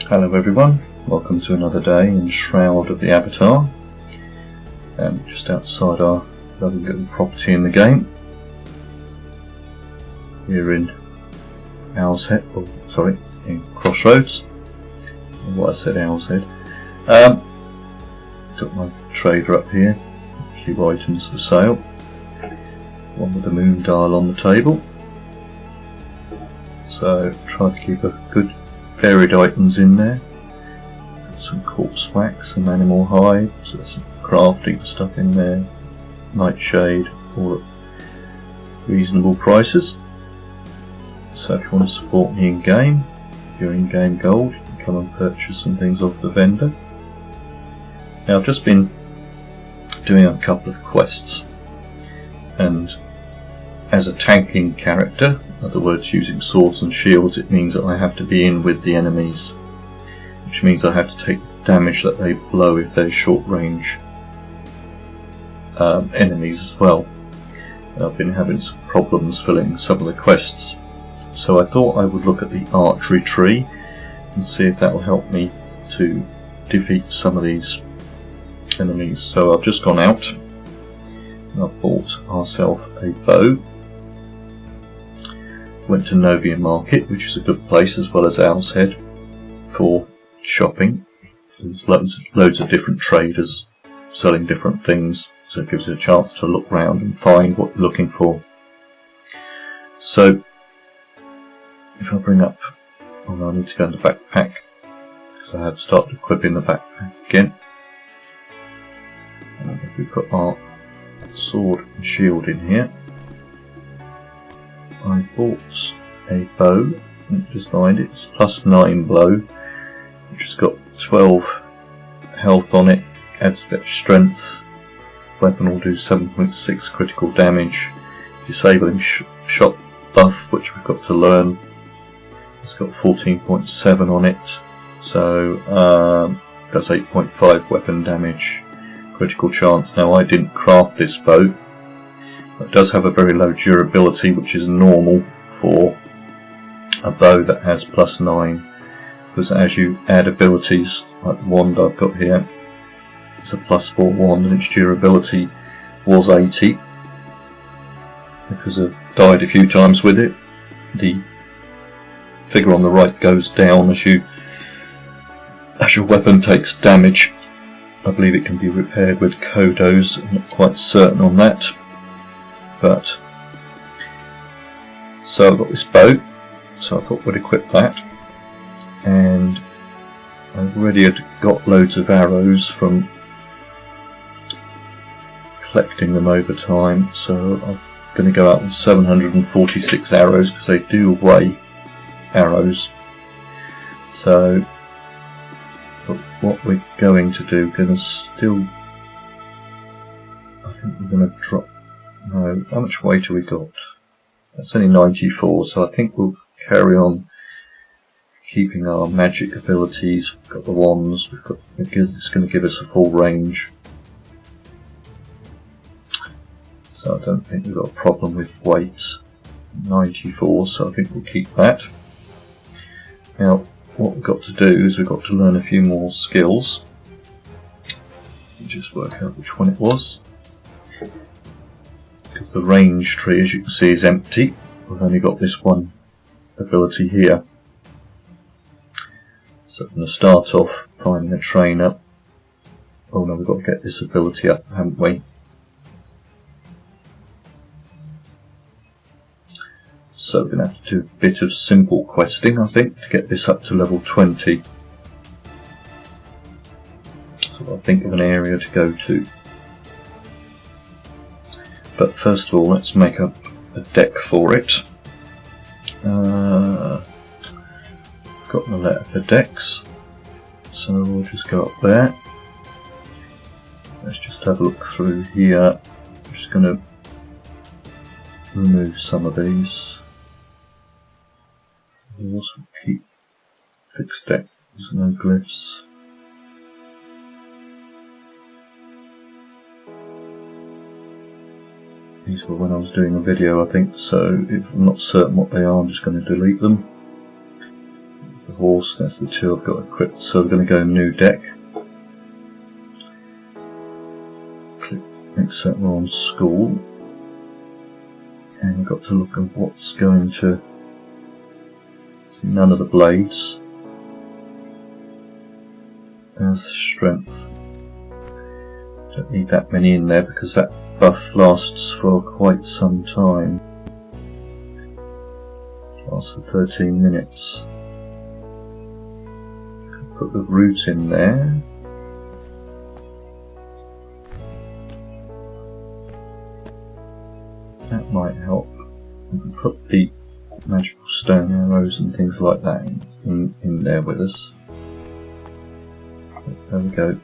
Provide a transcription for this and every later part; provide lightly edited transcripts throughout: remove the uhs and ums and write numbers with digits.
Hello everyone, welcome to another day in Shroud of the Avatar. Just outside our lovely little property in the game. Here in Owl's Head, in Crossroads. What I said, Owl's Head. Got my trader up here, a few items for sale. One with the moon dial on the table. So try to keep a good varied items in there. Got some corpse wax, some animal hide, so some crafting stuff in there, nightshade, all at reasonable prices. So if you want to support me in game, if you're in game gold, you can come and purchase some things off the vendor. Now I've just been doing a couple of quests, and as a tanking character, in other words using swords and shields, it means that I have to be in with the enemies, which means I have to take damage that they blow if they're short range enemies as well. And I've been having some problems filling some of the quests, so I thought I would look at the archery tree and see if that will help me to defeat some of these enemies. So I've just gone out and I've bought ourselves a bow. Went to Novian Market, which is a good place, as well as Owl's Head, for shopping. There's loads of different traders selling different things, so it gives you a chance to look round and find what you're looking for. So if I bring up, I need to go in the backpack because I have started equipping the backpack again. And if we put our sword and shield in here, I bought a bow, just find it's +9 blow, which has got 12 health on it, adds a bit of strength. Weapon will do 7.6 critical damage, disabling shot buff, which we've got to learn. It's got 14.7 on it, so does 8.5 weapon damage, critical chance. Now I didn't craft this bow. It does have a very low durability, which is normal for a bow that has +9, because as you add abilities, like the wand I've got here, it's a +4 wand and its durability was 80. Because I've died a few times with it, the figure on the right goes down as your weapon takes damage. I believe it can be repaired with Kodos, I'm not quite certain on that. But so I've got this bow, so I thought we'd equip that, and I've already got loads of arrows from collecting them over time, so I'm going to go out with 746 arrows because they do weigh arrows. So what we're going to do, I think we're going to drop. No, how much weight have we got? That's only 94, so I think we'll carry on keeping our magic abilities. We've got the wands, it's going to give us a full range. So I don't think we've got a problem with weight. 94, so I think we'll keep that. Now, what we've got to do is we've got to learn a few more skills. Just work out which one it was. Because the range tree, as you can see, is empty. We've only got this one ability here. So I'm going to start off finding a trainer. Oh no, we've got to get this ability up, haven't we? So we're going to have to do a bit of simple questing, I think, to get this up to level 20. So I'll think of an area to go to. But first of all, let's make up a deck for it. Got the letter for decks, so we'll just go up there. Let's just have a look through here. I'm just going to remove some of these. We'll also keep fixed deck, there's no glyphs. These were when I was doing a video, I think, so if I'm not certain what they are, I'm just going to delete them. There's the horse. That's the two I've got equipped. So we're going to go new deck. Click except we're on school. And we've got to look at what's going to see none of the blades. There's strength. Don't need that many in there because that buff lasts for quite some time. Lasts for 13 minutes. Put the root in there. That might help. We can put the magical stone arrows and things like that in there with us. There we go.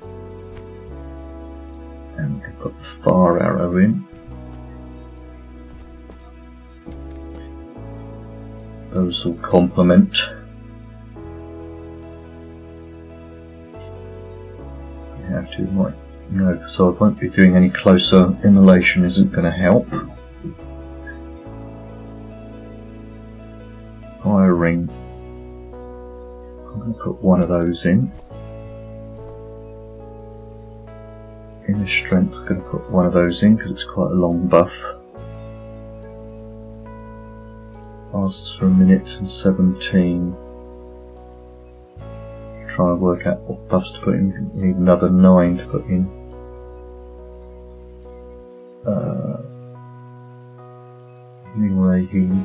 And we can put the fire arrow in. Those will complement. We have to, might no, so I won't be doing any closer. Immolation isn't going to help. Fire ring. I'm going to put one of those in. Inner strength, I'm going to put one of those in because it's quite a long buff. Lasts for 1 minute and 17. Try and work out what buffs to put in. You need another 9 to put in. Healing ray, healing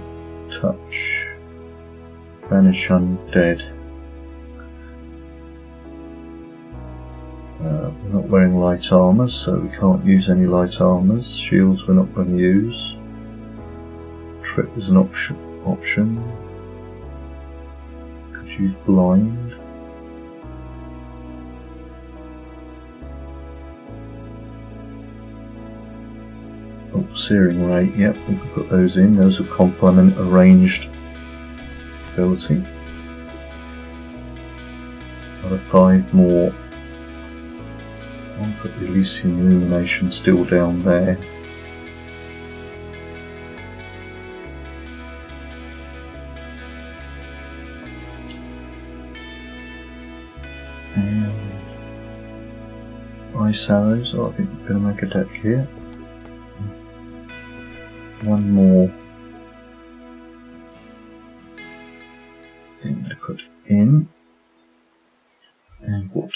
touch, banish undead. We're not wearing light armour, so we can't use any light armours. Shields we're not going to use. Trip is an option. Could use blind. Oh, searing ray. Yep, we can put those in. Those will complement a ranged ability. Another 5 more. I'll put the Elysian Illumination still down there. And ice arrows. Oh, I think we're going to make a deck here. One more thing to put in. And what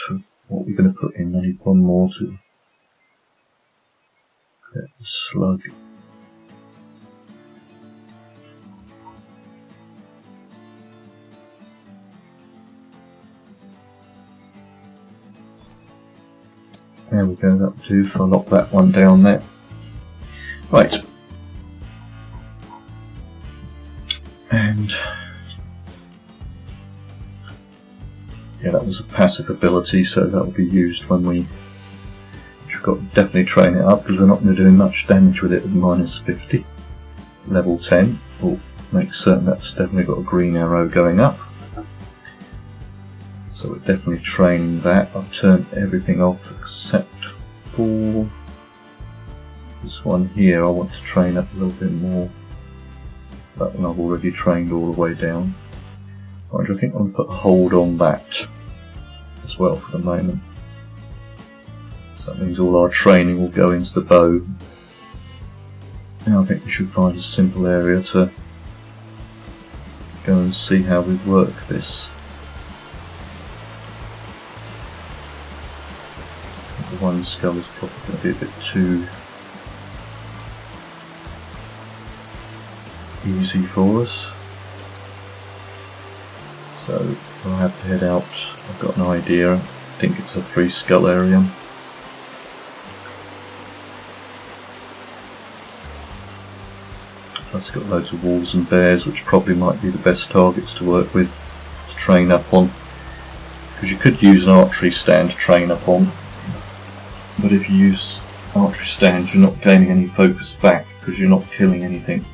we're going to put in, I need one more to get the slug. There we go, that'll do. I'll lock that one down there. Right. And yeah, that was a passive ability, so that will be used when we've got to definitely train it up because we're not going to do much damage with it at -50. Level 10 will make certain that's definitely got a green arrow going up. So we're definitely training that. I've turned everything off except for this one here. I want to train up a little bit more. That one I've already trained all the way down. Right, I think I'm going to put a hold on that as well for the moment. So that means all our training will go into the bow. Now I think we should find a simple area to go and see how we work this. The one skull is probably going to be a bit too easy for us. So I'll have to head out. I've got an idea. I think it's a 3 skull area. Plus got loads of wolves and bears, which probably might be the best targets to work with, to train up on. Because you could use an archery stand to train up on, but if you use archery stands you're not gaining any focus back because you're not killing anything.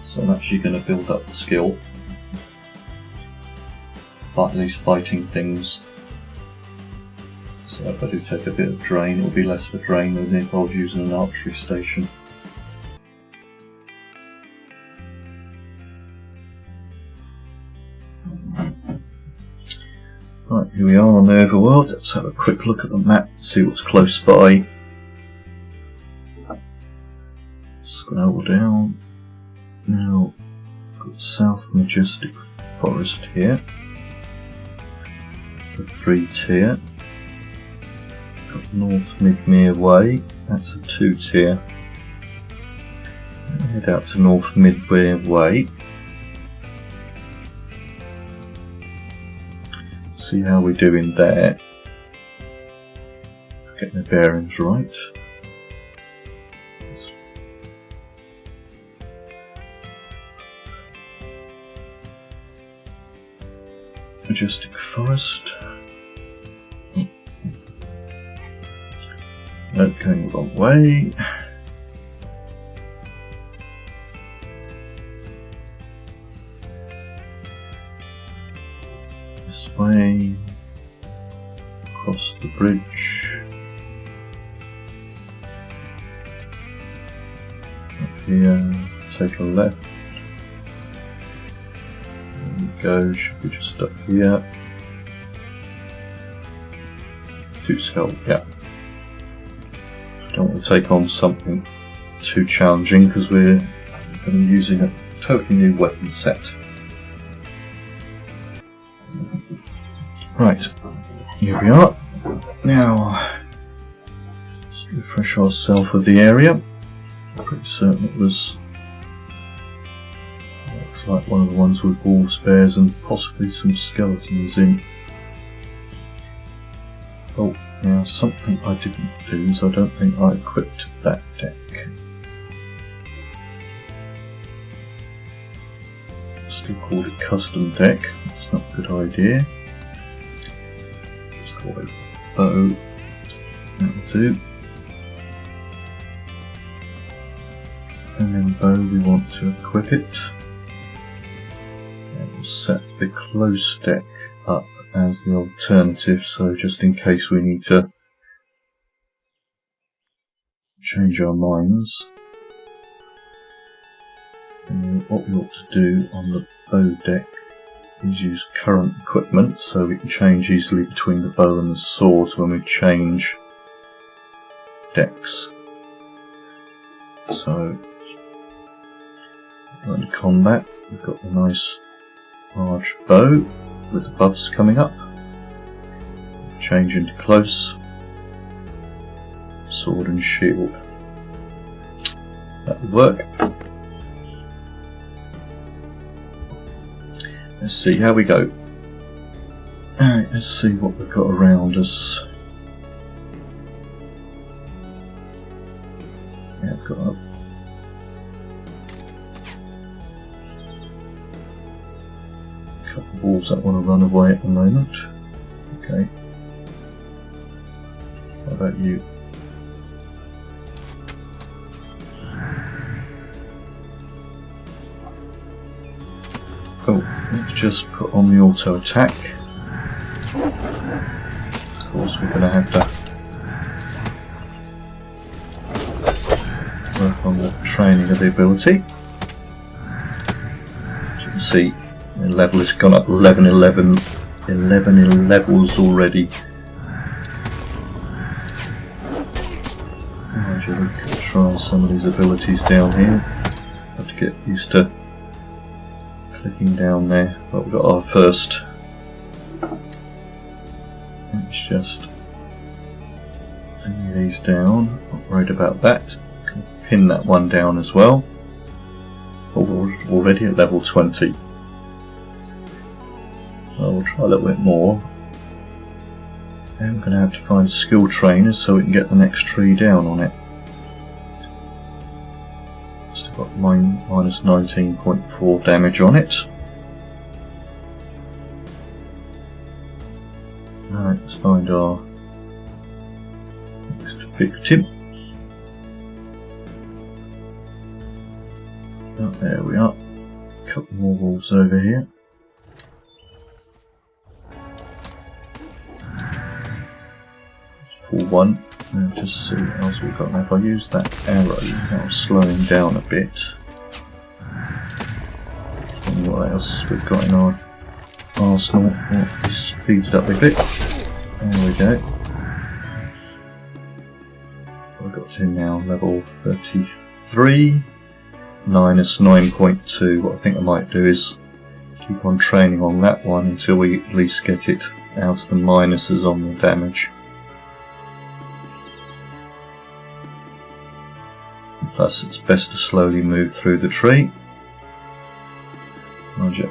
So I'm actually going to build up the skill, at least fighting things. So if I do take a bit of drain, it will be less of a drain than if I was using an archery station. Right, here we are on the overworld. Let's have a quick look at the map, see what's close by. Scroll down. Now, got South Majestic Forest here. That's a 3-tier. Got North Midmere Way. That's a 2-tier. Head out to North Midmere Way. See how we're doing there. Getting the bearings right. Majestic Forest. Nope, going the wrong way. This way. Across the bridge. Up here, take a left. Go, should be just up here. 2 skull, yeah. Don't want to take on something too challenging because we're going to be using a totally new weapon set. Right, here we are. Now, let's refresh ourselves with the area. I'm pretty certain it was. Looks like one of the ones with wolves, bears, and possibly some skeletons in. Oh, now something I didn't do is I don't think I equipped that deck. Still called it custom deck. That's not a good idea. Let's call it bow. That'll do. And then bow, we want to equip it. Set the close deck up as the alternative, so just in case we need to change our minds. And what we ought to do on the bow deck is use current equipment so we can change easily between the bow and the sword when we change decks. So, in combat, we've got the nice large bow with the buffs coming up. Change into close, sword and shield. That will work. Let's see how we go. Alright, let's see what we've got around us. Yeah, I've got a couple of wolves that want to run away at the moment. Okay. How about you? Oh, let's just put on the auto attack. Of course, we're going to have to work on the training of the ability. As you can see, the level has gone up 11 levels already. Actually, we could try some of these abilities down here. Have to get used to clicking down there. But we've got our first. Let's just bring these down. Not worried about that. Can pin that one down as well. Oh, we're already at level 20. Well, we'll try a little bit more. And we're going to have to find skill trainers so we can get the next tree down on it. Still got minus 19.4 damage on it. Alright, let's find our next victim. Oh, there we are. A couple more wolves over here. Pull one. And just see what else we've got. Now if I use that arrow, that'll slow him down a bit. And what else we've got in our arsenal. Just speed it up a bit. There we go. I've got to now level 33, minus 9.2. What I think I might do is keep on training on that one until we at least get it out of the minuses on the damage. Plus it's best to slowly move through the tree. Roger.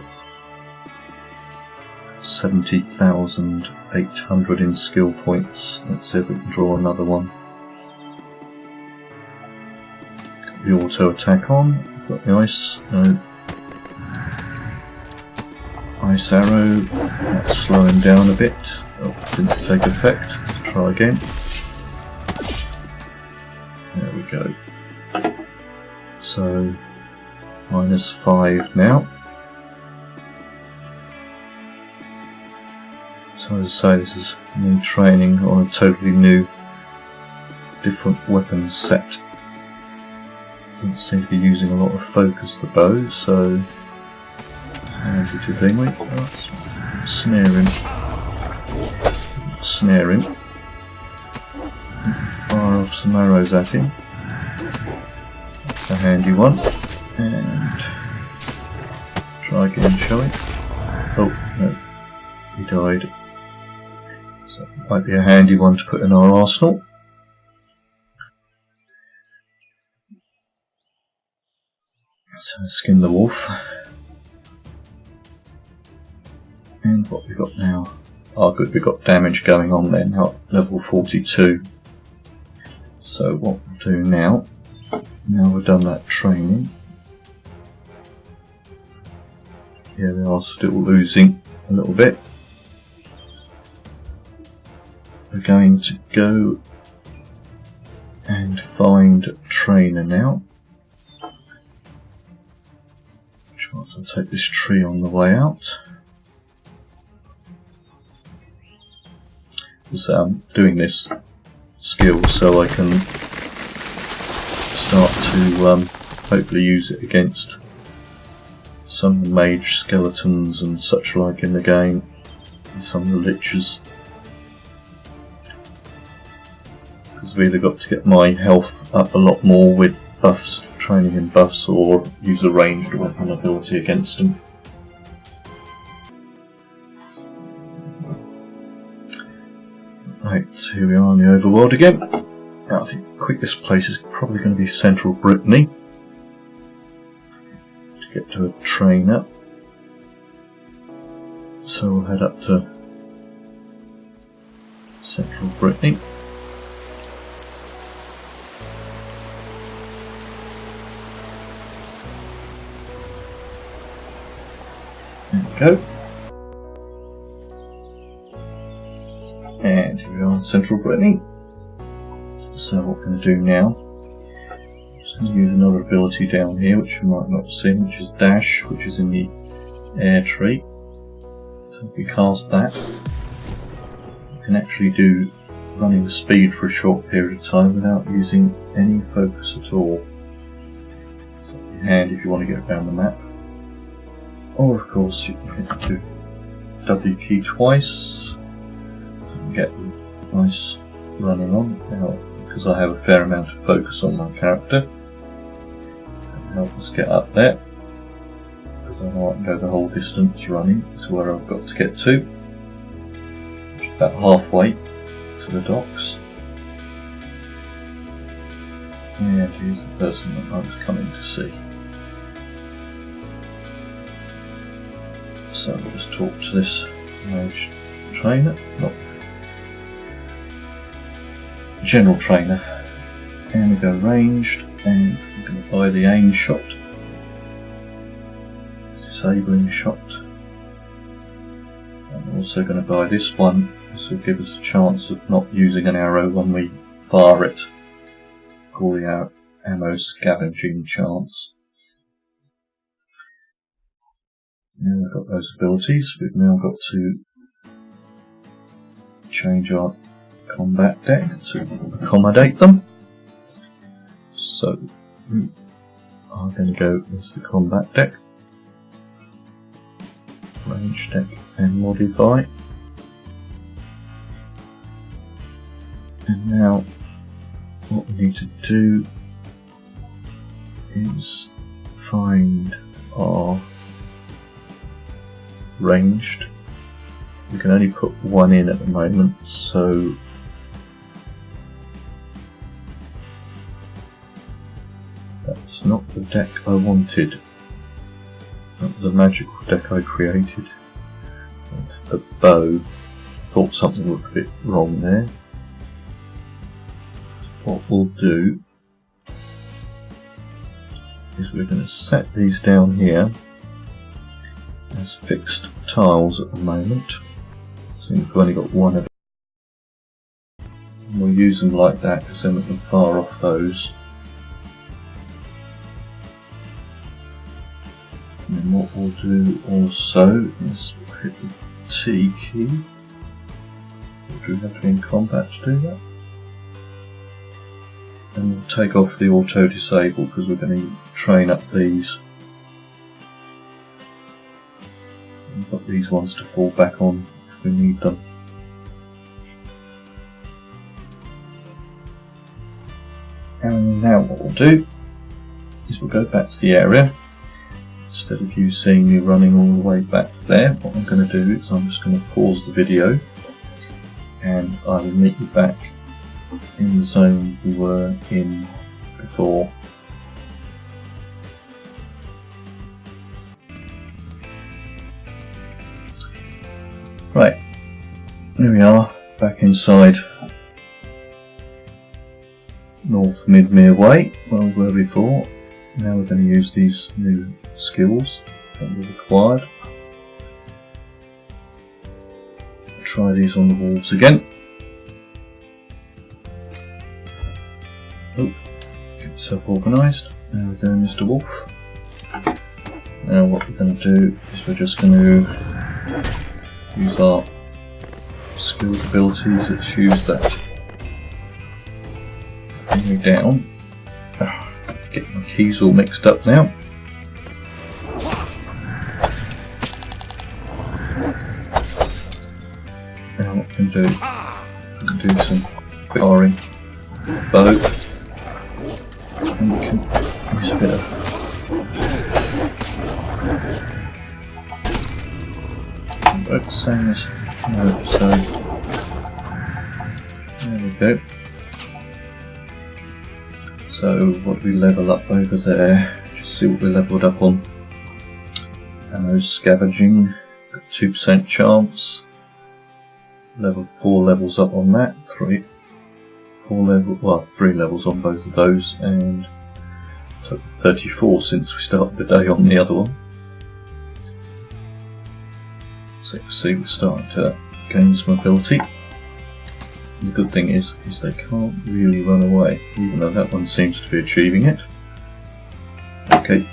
70,800 in skill points. Let's see if we can draw another one. Got the auto attack on. Got the ice. No. Ice arrow. That's slowing down a bit. Oh, didn't take effect. Let's try again. There we go. So minus 5 now. So as I say, this is me training on a totally new, different weapons set. Doesn't seem to be using a lot of focus, the bow, so handy to thing with. Snare him. Snare him. Fire off some arrows at him. That's a handy one. And try again, shall we? Oh, no. He died. So it might be a handy one to put in our arsenal. So skin the wolf. And what we got now? Oh good, we've got damage going on there now at level 42. So what we'll do now we've done that training. Yeah, they are still losing a little bit. We're going to go and find a trainer now. I'll take this tree on the way out. So I'm doing this skill so I can start to hopefully use it against some mage skeletons and such like in the game, and some of the liches. Because I've either got to get my health up a lot more with buffs, training in buffs, or use a ranged weapon ability against them. Right, so here we are in the overworld again. Now I think the quickest place is probably going to be central Brittany to get to a trainer. So we'll head up to central Brittany. There we go. And here we are in central Brittany. So what we're going to do now, I'm just going to use another ability down here which you might not have seen, which is dash, which is in the air tree. So if we cast that, you can actually do running speed for a short period of time without using any focus at all. So in hand if you want to get around the map. Or of course you can hit the W key twice and get nice running on. Now, because I have a fair amount of focus on my character, it'll help us get up there. Because I know I can go the whole distance running to where I've got to get to, which is about halfway to the docks. And here's the person that I was coming to see. So we'll just talk to this mage trainer, not general trainer, and we go ranged, and I'm going to buy the aim shot, disabling shot. I'm also going to buy this one. This will give us a chance of not using an arrow when we fire it. Call the ammo scavenging chance. Now we've got those abilities, we've now got to change our combat deck to accommodate them. So we are going to go into the combat deck. range deck and modify. And now what we need to do is find our ranged. We can only put one in at the moment, so that's not the deck I wanted. That was a magical deck I created. The bow, thought something looked a bit wrong there. What we'll do is we're going to set these down here as fixed tiles at the moment. So we've only got one of them. And we'll use them like that because then we can fire off those. And then what we'll do also is hit the T key. Do we have to be in combat to do that? And we'll take off the auto disable because we're going to train up these. We've got these ones to fall back on if we need them. And now what we'll do is we'll go back to the area. Instead of you seeing me running all the way back there, what I'm going to do is I'm just going to pause the video and I will meet you back in the zone we were in before. Right, here we are, back inside North Midmere Way, where we were before. Now we're going to use these new skills that we've acquired. Try these on the wolves again. Oh, get yourself organised. There we go, Mr. Wolf. Now what we're going to do is we're just going to use our skills abilities. Let's use that. Bring me down. Get my keys all mixed up now. Now what we can do, we can do some quick firing bow, and we can use a bit of both the same as no, so there we go. So what do we level up over there? Just see what we leveled up on. Ammo scavenging, got 2% chance. Level 4 levels up on that. 3 levels on both of those, and so 34 since we started the day on the other one. So you can see we're starting to gain some ability. The good thing is they can't really run away, even though that one seems to be achieving it. Okay,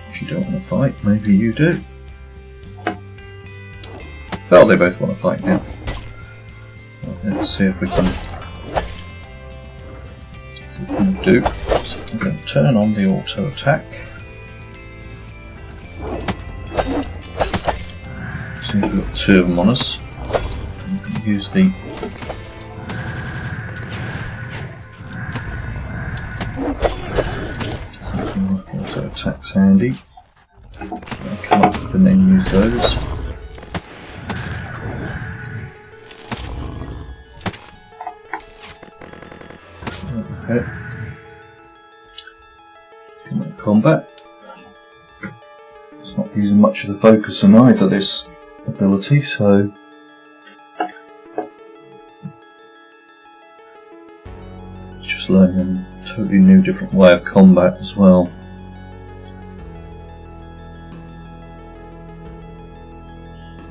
if you don't want to fight, maybe you do. Well, they both want to fight now. Well, let's see if we can do. So I'm going to turn on the auto attack. So we've got 2 of them on us. I'm going to use the auto attack's handy. I'll come up and then use those. Okay. Come into combat. It's not using much of the focus in either this ability, so it's just learning a totally new different way of combat as well.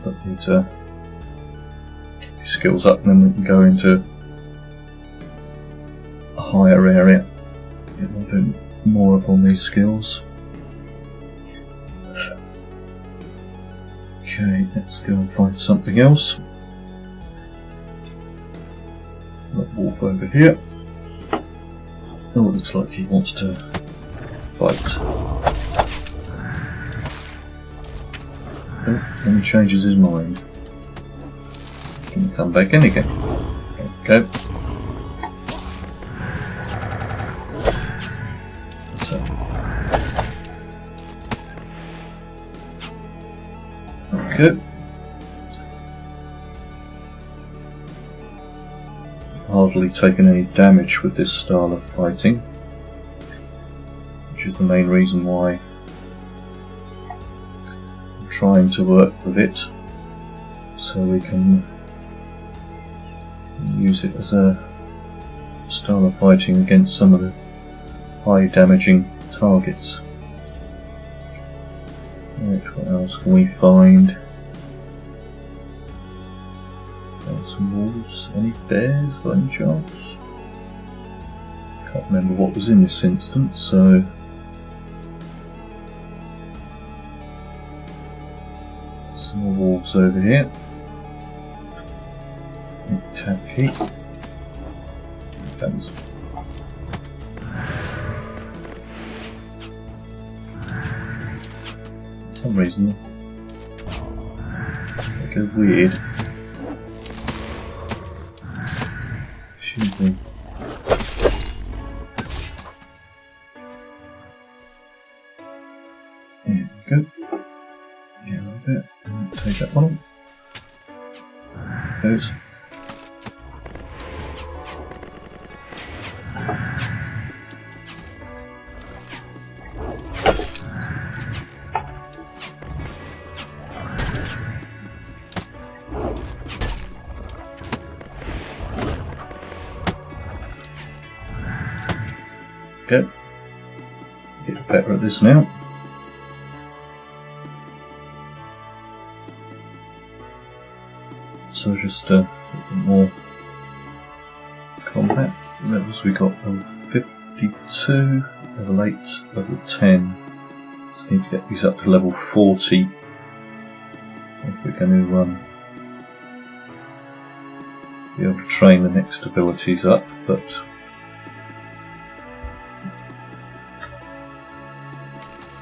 But need to get your skills up and then we can go into a higher area. We'll do more upon these skills. Okay, let's go and find something else. That wolf over here. Oh, it looks like he wants to fight. Oh, and he changes his mind. Can you come back in again? There we go. So. Good. Hardly taken any damage with this style of fighting, which is the main reason why I'm trying to work with it, so we can use it as a style of fighting against some of the high damaging targets. Right, what else can we find? Some wolves. Any bears by any chance? Can't remember what was in this instance, so some more wolves over here. Tab key. Depends. For some reason they go weird. Excuse me. There we go. Yeah, like that. Take that one. There it goes. Okay. Get better at this now. So just a bit more combat. Levels we got level 52, level 8, level 10. Just need to get these up to level 40 if we're going to be able to train the next abilities up, but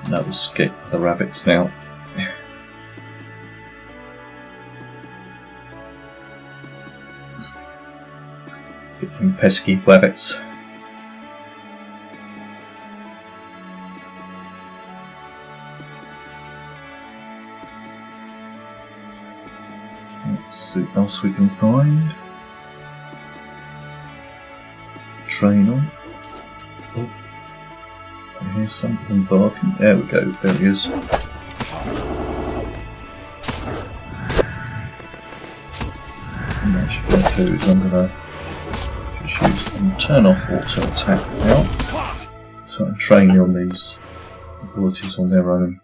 no, we'll skip the rabbits now. Get them pesky rabbits. Let's see what else we can find. Train on. Oh. I hear something barking. There we go, there he is. And that should go to is I'm going to just use and turn off auto attack now. So I'm training on these abilities on their own.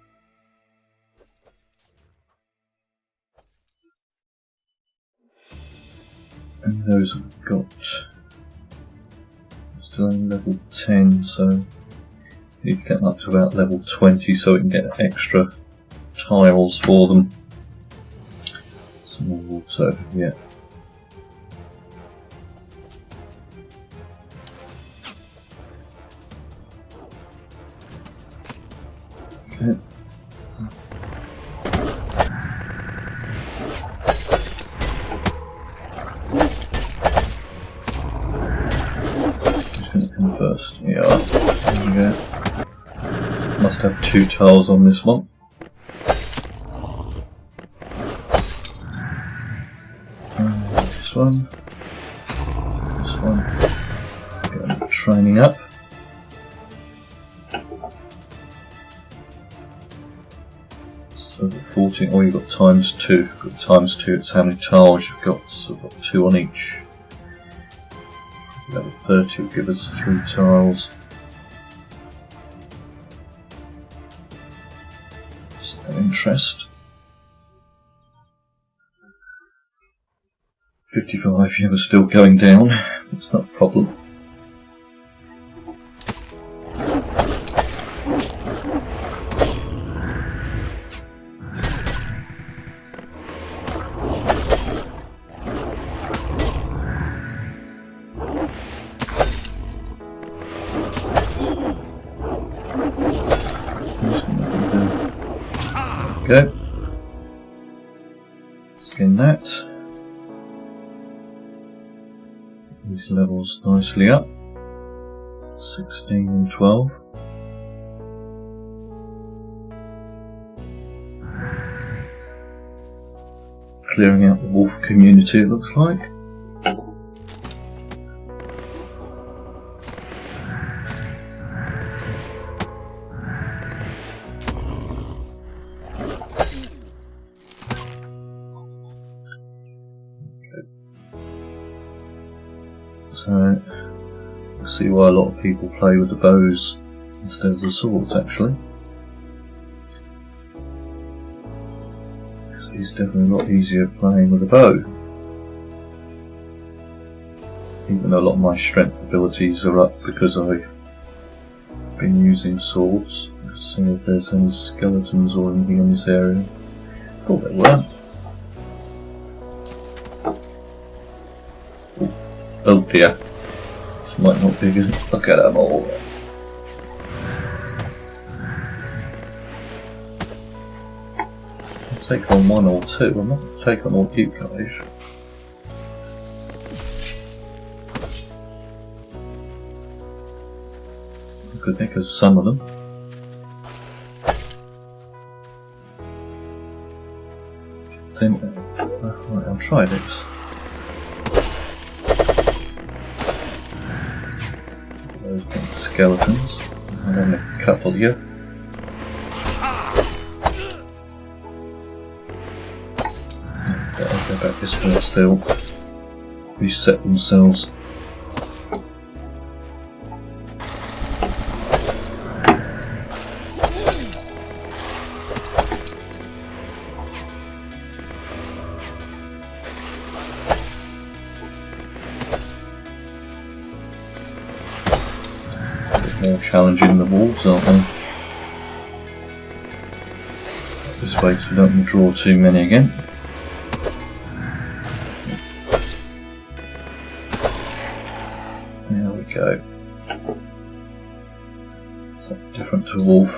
And those have got still in level 10, so need to get them up to about level 20 so we can get extra tiles for them. Some more wolves over here. Okay. Who's going to come first? Yeah, there we go. Must have 2 tiles on this one. This one. This one. Get them training up. So the 14. Oh, you've got times 2. Got times 2. It's how many tiles you've got. So I've got 2 on each. Level 30 will give us 3 tiles. Interest. 55, yeah, we're still going down. It's not a problem. Go. that. These levels nicely up. 16 and 12. Clearing out the wolf community, it looks like. So, you'll see why a lot of people play with the bows instead of the swords, actually. It's definitely a lot easier playing with a bow. Even though a lot of my strength abilities are up because I've been using swords. Let's see if there's any skeletons or anything in this area. Thought there were. Oh dear. This might not be good. Look at them all. I'll take on one or two. I'm not going to take on all you guys. I could think of some of them. Right, I'll try this. Those big skeletons. And then a couple here. I'll go back this way, they'll reset themselves. More challenging the wolves, aren't they? This way so we don't draw too many again. There we go. Something different to a wolf.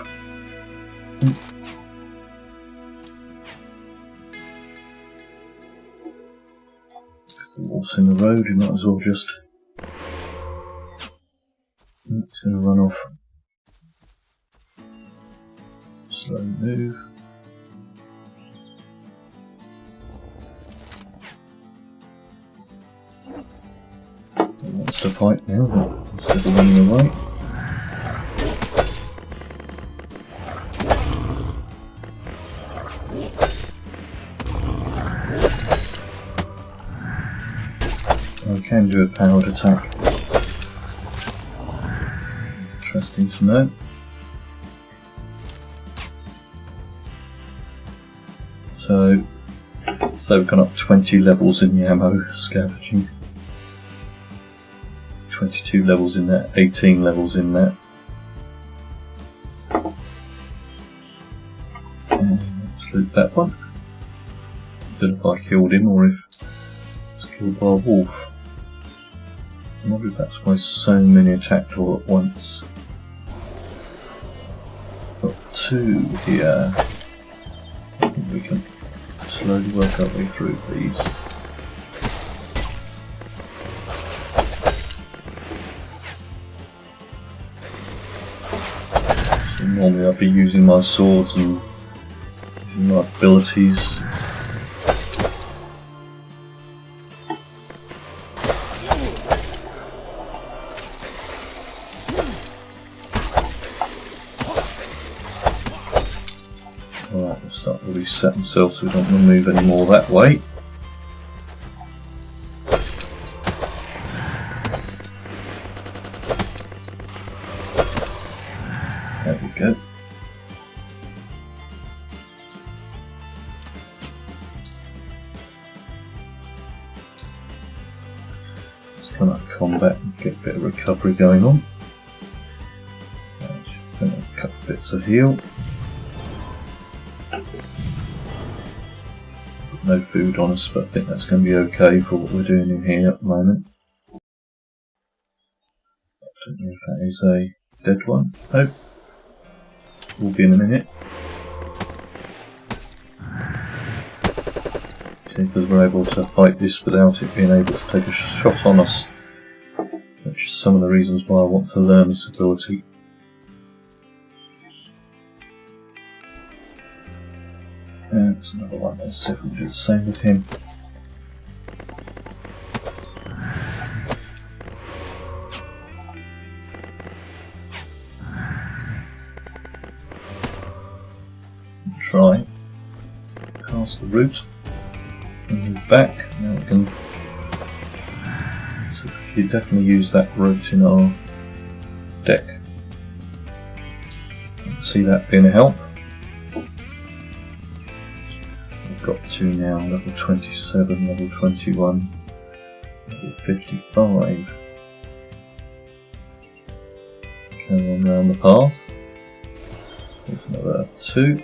The wolf's in the road, you might as well just... It's going to run off. Slow move. It wants to fight now, but instead of running away. I can do a powered attack. Interesting to know. So we've gone up 20 levels in the ammo scavenging. 22 levels in that, 18 levels in that. And let's loot that one. I don't know if I killed him or if it's killed by a wolf. I wonder if that's why so many attacked all at once. Got two here. I think we can slowly work our way through these. So normally I'd be using my swords and using my abilities. Alright, we'll start to reset themselves so we don't want to move any more that way. There we go. Let's come out of combat and get a bit of recovery going on. A couple bits of heal. No food on us, but I think that's going to be okay for what we're doing in here at the moment. I don't know if that is a dead one. Oh, we'll be in a minute. because we're able to fight this without it being able to take a shot on us, which is some of the reasons why I want to learn this ability. And there's another one. Let's see if we can do the same with him. Try. Cast the root and move back. Now we can. So we definitely use that root in our deck. See that being a help. We've got 2 now, level 27, level 21, level 55. Carry on around the path. There's another 2.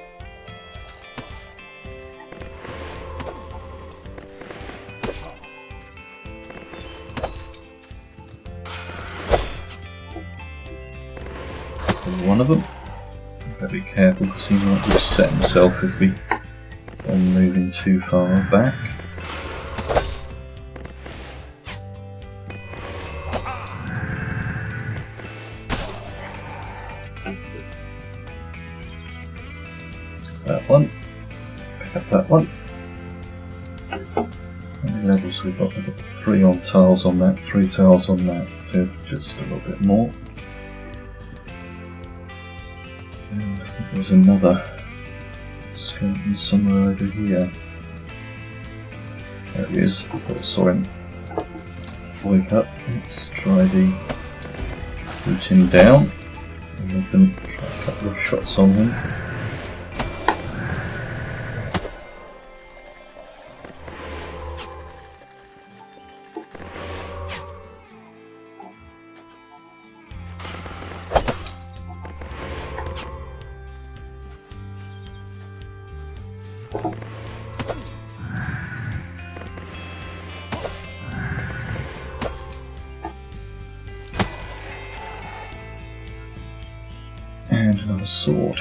One of them. Better be careful because he might reset himself if we are moving too far back. That one. Pick up that one. How many levels we've got? We've got 3 on tiles on that, 3 tiles on that. Do just a little bit more. And I think there was another skeleton somewhere over here. There he is. I thought I saw him. Wake up. Let's try the root him down. And we can try a couple of shots on him. And another sword.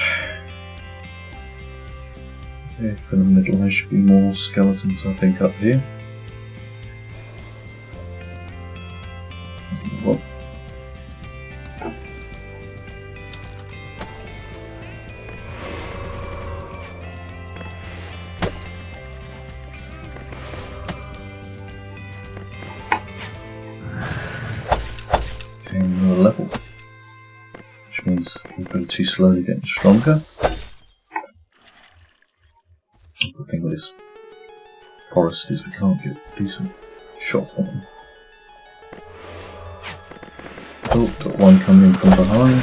Here for the middle there should be more skeletons I think up here. There's another one. And another level. Which means the ability slowly getting stronger. The thing with this forest is we can't get a decent shot on them. Oh, got one coming in from behind.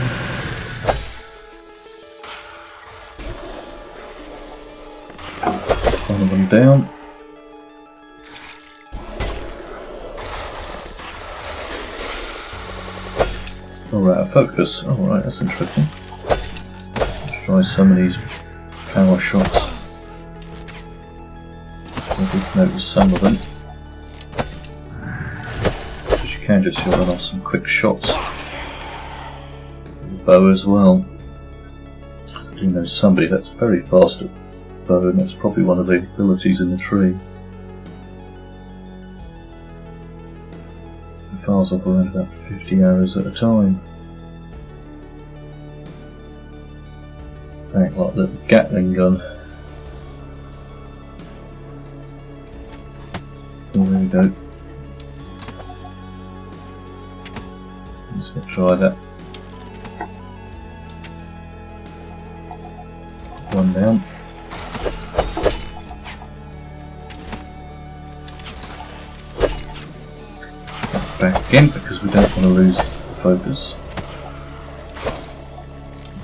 One of them down. Alright, a focus. Alright, that's interesting. Let's try some of these power shots. I did notice some of them. Because you can just run off some quick shots. With the bow as well. I do know somebody that's very fast at bow, and that's probably one of the abilities in the tree. It fires off around about 50 arrows at a time. In fact, like the Gatling gun. Oh, there we go. Let's try that. One down. Back again because we don't want to lose the focus.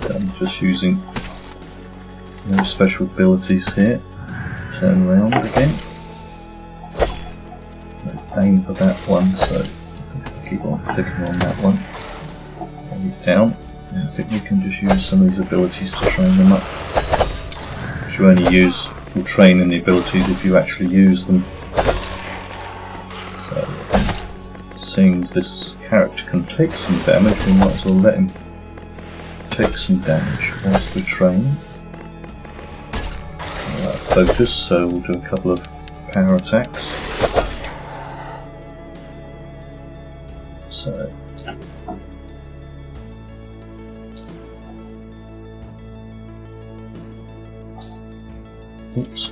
I'm just using no special abilities here. Turn around again. Aim for that one, so I'll keep on clicking on that one. And he's down. And I think we can just use some of these abilities to train them up. Which you only use for training the abilities if you actually use them. So, seeing as this character can take some damage, we might as well let him take some damage whilst we're training. Focus, so we'll do a couple of power attacks. So oops.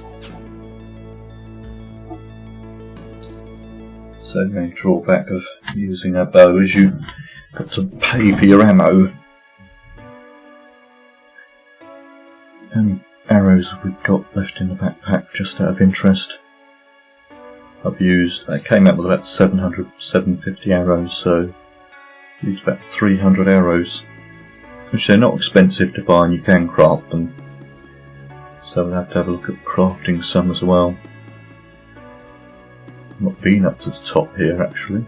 So the main drawback of using a bow is you got to pay for your ammo. How many arrows have we got left in the backpack, just out of interest? I came out with about 750 arrows, so I've used about 300 arrows, which they're not expensive to buy and you can craft them. So we'll have to have a look at crafting some as well. I've not been up to the top here actually.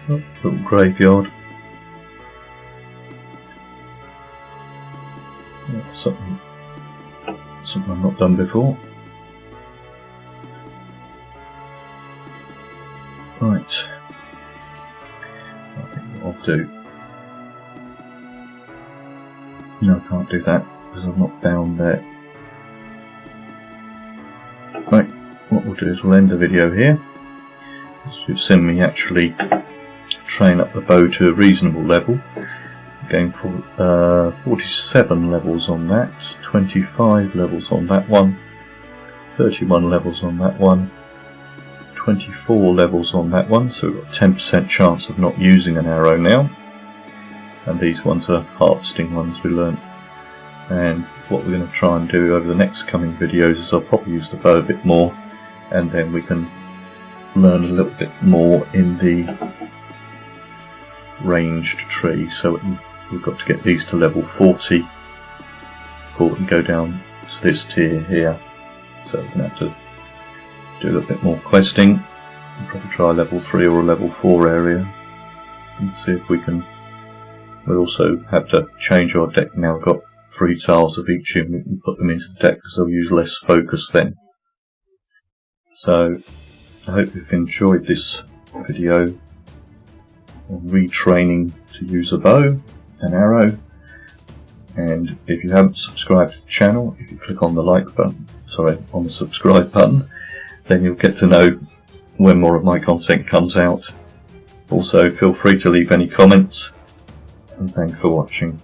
Oh, little graveyard. Yeah, something I've not done before. Right. I think what I'll do. No, I can't do that because I'm not down there. Right, what we'll do is we'll end the video here. You've seen me actually train up the bow to a reasonable level. I'm going for 47 levels on that, 25 levels on that one, 31 levels on that one, 24 levels on that one, so we've got a 10% chance of not using an arrow now. And these ones are harvesting ones we learnt. And what we're going to try and do over the next coming videos is I'll probably use the bow a bit more, and then we can learn a little bit more in the ranged tree. So we've got to get these to level 40 before we can go down to this tier here. So we're going to have to do a little bit more questing and probably try a level 3 or a level 4 area and see if we can. We'll also have to change our deck now. We've got 3 tiles of each in, we can put them into the deck because they'll use less focus then. So I hope you've enjoyed this video on retraining to use a bow and arrow, and if you haven't subscribed to the channel, if you click on the on the subscribe button, then you'll get to know when more of my content comes out. Also feel free to leave any comments, and thanks for watching.